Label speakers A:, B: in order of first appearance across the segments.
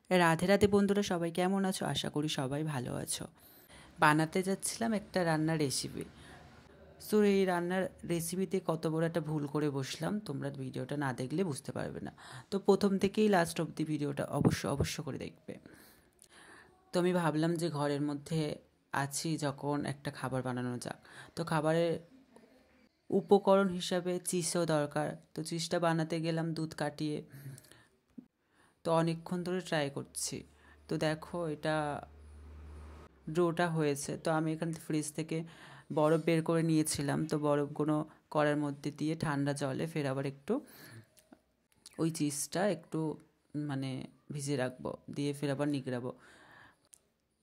A: রাধে রাধে বন্ধুরা, সবাই কেমন আছো? আশা করি সবাই ভালো আছো। বানাতে যাচ্ছিলাম একটা রান্নার রেসিপি। সো এই রান্নার রেসিপিতে কত বড় একটা ভুল করে বসলাম, তোমরা ভিডিওটা না দেখলে বুঝতে পারবে না। তো প্রথম থেকেই লাস্ট অবধি ভিডিওটা অবশ্য করে দেখবে। তো আমি ভাবলাম যে ঘরের মধ্যে আছি যখন, একটা খাবার বানানো যাক। তো খাবারের উপকরণ হিসাবে চিজও দরকার। তো চিজটা বানাতে গেলাম দুধ কাটিয়ে। তো অনেকক্ষণ ধরে ট্রাই করছি। তো দেখো এটা ডোটা হয়েছে। তো আমি এখান থেকে ফ্রিজ থেকে বরফ বের করে নিয়েছিলাম। তো বরফগুলো কড়ার মধ্যে দিয়ে ঠান্ডা জলে ফের আবার একটু ওই চিজটা একটু মানে ভিজিয়ে রাখবো, দিয়ে ফের আবার নিগড়াবো।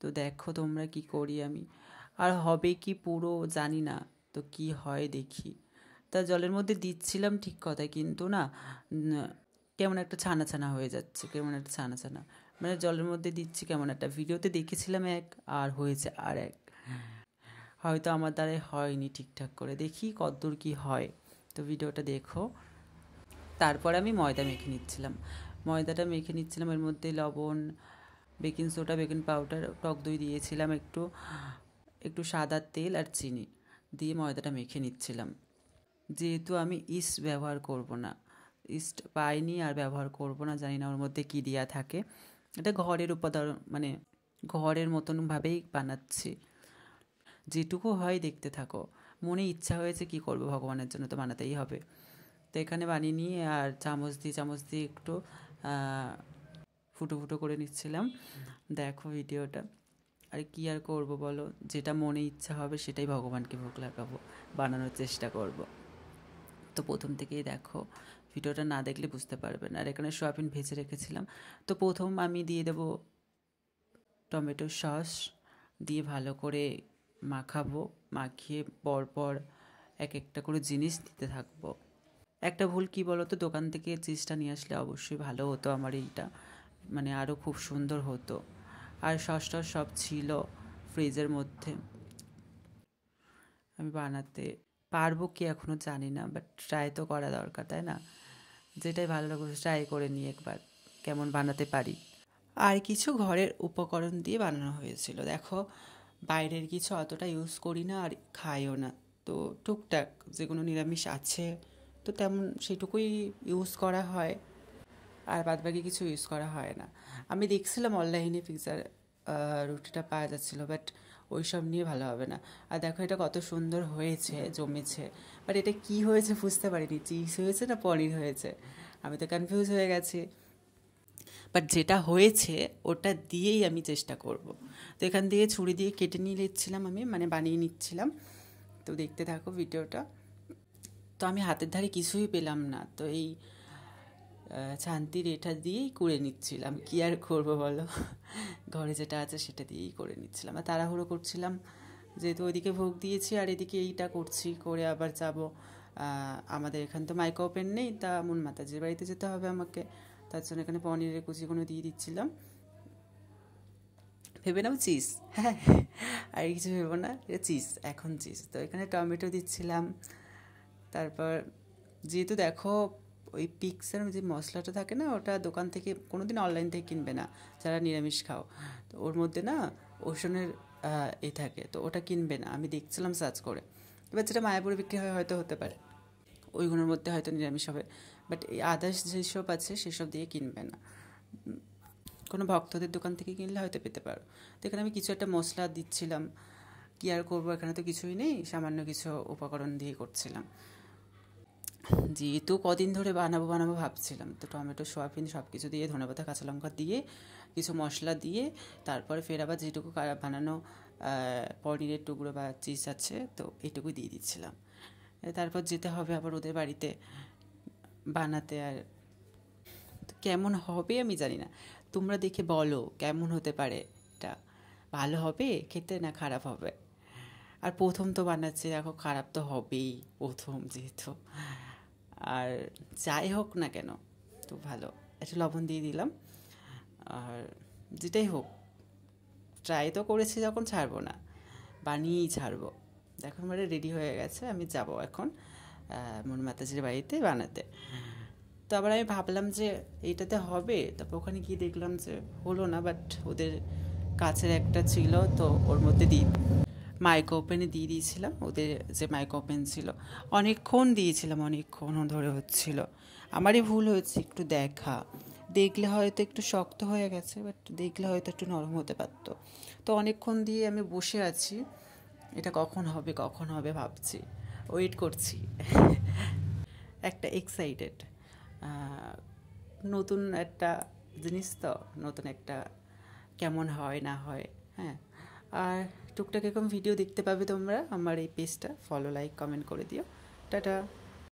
A: তো দেখো তোমরা কি করি আমি, আর হবে কি পুরো জানি না। তো কি হয় দেখি। তা জলের মধ্যে দিচ্ছিলাম ঠিক কথা, কিন্তু না কেমন একটা ছানা ছানা হয়ে যাচ্ছে, কেমন একটা ছানা ছানা। মানে জলের মধ্যে দিচ্ছি কেমন একটা, ভিডিওতে দেখেছিলাম এক আর হয়েছে আর এক। হয়তো আমার দ্বারাই হয়নি ঠিকঠাক করে, দেখি কতদূর কি হয়। তো ভিডিওটা দেখো। তারপর আমি ময়দা মেখে নিচ্ছিলাম। ময়দাটা মেখে নিচ্ছিলাম, এর মধ্যে লবণ, বেকিং সোডা, বেকিং পাউডার, টক দই দিয়েছিলাম একটু, একটু সাদা তেল আর চিনি দিয়ে ময়দাটা মেখে নিচ্ছিলাম। যেহেতু আমি ইস্ট ব্যবহার করব না, ইস্ট পাইনি আর ব্যবহার করব না, জানি না ওর মধ্যে কী দেওয়া থাকে। এটা ঘরের উপাদান, মানে ঘরের মতনভাবেই বানাচ্ছি। যেটুকু হয় দেখতে থাকো। মনে ইচ্ছা হয়েছে কি করব, ভগবানের জন্য তো বানাতেই হবে। তো এখানে বানিয়ে নিয়ে আর চামচ দিয়ে একটু ফুটো ফুটো করে নিচ্ছিলাম। দেখো ভিডিওটা। আর কি আর করব বলো, যেটা মনে ইচ্ছা হবে সেটাই ভগবানকে ভোগ লাগাবো, বানানোর চেষ্টা করব। তো প্রথম থেকেই দেখো, ভিডিওটা না দেখলে বুঝতে পারবে না। আর এখানে সয়াবিন ভেজে রেখেছিলাম। তো প্রথম আমি দিয়ে দেবো টমেটো সস, দিয়ে ভালো করে মাখাবো। মাখিয়ে পরপর এক একটা করে জিনিস দিতে থাকবো। একটা ভুল কি বলো তো, দোকান থেকে চিজটা নিয়ে আসলে অবশ্যই ভালো হতো আমার এইটা, মানে আরও খুব সুন্দর হতো। আর সসটা সব ছিল ফ্রিজের মধ্যে। আমি বানাতে পারবো কি এখনও জানি না, বাট ট্রাই তো করা দরকার, তাই না? যেটাই ভালো লাগে ট্রাই করে নিই একবার, কেমন বানাতে পারি। আর কিছু ঘরের উপকরণ দিয়ে বানানো হয়েছিল। দেখো, বাইরের কিছু অতটা ইউজ করি না আর খাইও না। তো টুকটাক যেগুলো নিরামিষ আছে তো তেমন সেটুকুই ইউজ করা হয়, আর বাদবাকি কিছু ইউজ করা হয় না। আমি দেখছিলাম অনলাইনে পিৎজার রুটিটা পাওয়া যাচ্ছিলো, বাট ওই সব নিয়ে ভালো হবে না। আর দেখো এটা কত সুন্দর হয়েছে, জমেছে। বাট এটা কি হয়েছে বুঝতে পারিনি, চিজ হয়েছে না পনির হয়েছে, আমি তো কনফিউজ হয়ে গেছি। বাট যেটা হয়েছে ওটা দিয়েই আমি চেষ্টা করব। তো এখান থেকে ছুরি দিয়ে কেটে নিয়ে নিচ্ছিলাম আমি, মানে বানিয়ে নিচ্ছিলাম। তো দেখতে থাকো ভিডিওটা। তো আমি হাতের ধারে কিছুই পেলাম না, তো এই ছান্তির এটা দিয়েই করে নিচ্ছিলাম। কি আর করবো বলো, ঘরে যেটা আছে সেটা দিয়েই করে নিচ্ছিলাম। আর তাড়াহুড়ো করছিলাম, যেহেতু ওইদিকে ভোগ দিয়েছি আর এদিকে এইটা করছি, করে আবার যাব। আমাদের এখানে তো মাইক্রো ওভেন নেই, তা মন মাতাজির বাড়িতে যেতে হবে আমাকে। তার জন্য এখানে পনিরের কুচিগুলো দিয়ে দিচ্ছিলাম। ভেবে নাও চিজ, হ্যাঁ, আর কিছু ভেবো না, এটা চিজ, এখন চিজ। তো এখানে টমেটো দিচ্ছিলাম। তারপর যেহেতু দেখো ওই পিক্সের যে মশলাটা থাকে না, ওটা দোকান থেকে কোনো দিন অনলাইন থেকে কিনবে না যারা নিরামিষ খাও। তো ওর মধ্যে না ওশনের এ থাকে, তো ওটা কিনবে না, আমি দেখছিলাম সার্চ করে। এবার যেটা মায়াপুরে বিক্রি হয় হয়তো হতে পারে, ওইগুলোর মধ্যে হয়তো নিরামিষ হবে। বাট এই আদার্স যেসব আছে সেসব দিয়ে কিনবে না, কোনো ভক্তদের দোকান থেকে কিনলে হয়তো পেতে পারো। তো এখানে আমি কিছু একটা মশলা দিচ্ছিলাম। কী আর করবো, এখানে তো কিছুই নেই, সামান্য কিছু উপকরণ দিয়ে করছিলাম। যেহেতু কদিন ধরে বানাবো বানাবো ভাবছিলাম, তো টমেটো, সয়াবিন সব কিছু দিয়ে, ধনেপাতা, কাঁচা লঙ্কা দিয়ে, কিছু মশলা দিয়ে, তারপরে ফের আবার যেটুকু বানানো পনিরের টুকরো বা চিজ আছে তো এইটুকু দিয়ে দিচ্ছিলাম। তারপর যেতে হবে আবার ওদের বাড়িতে বানাতে। আর কেমন হবে আমি জানি না, তোমরা দেখে বলো কেমন হতে পারে, এটা ভালো হবে খেতে না খারাপ হবে। আর প্রথম তো বানাচ্ছি, দেখো খারাপ তো হবেই প্রথম যেহেতু। আর যাই হোক না কেন, তো ভালো একটু লবণ দিয়ে দিলাম। আর যেটাই হোক, ট্রাই তো করেছি যখন, ছাড়বো না, বানিয়েই ছাড়বো। দেখো আমার রেডি হয়ে গেছে, আমি যাব এখন মন মাতাজির বাড়িতে বানাতে। তো আবার আমি ভাবলাম যে এইটাতে হবে, তারপর ওখানে গিয়ে দেখলাম যে হলো না, বাট ওদের কাছের একটা ছিল তো ওর মধ্যে মাইক্রো ওভেনে দিয়ে দিয়েছিলাম। ওদের যে মাইক্রো ওভেন ছিল অনেকক্ষণ দিয়েছিলাম, অনেকক্ষণ ধরে হচ্ছিল। আমারই ভুল হয়েছে, একটু দেখলে হয়তো একটু শক্ত হয়ে গেছে, বাট দেখলে হয়তো একটু নরম হতে পারতো। তো অনেকক্ষণ দিয়ে আমি বসে আছি, এটা কখন হবে কখন হবে ভাবছি, ওয়েট করছি। একটা এক্সাইটেড, নতুন একটা জিনিস তো, নতুন একটা কেমন হয় না হয়। হ্যাঁ, আর টুকটাক এরকম ভিডিও দেখতে পাবে তোমরা। আমার এই পেজটা ফলো, লাইক, কমেন্ট করে দিও। টাটা।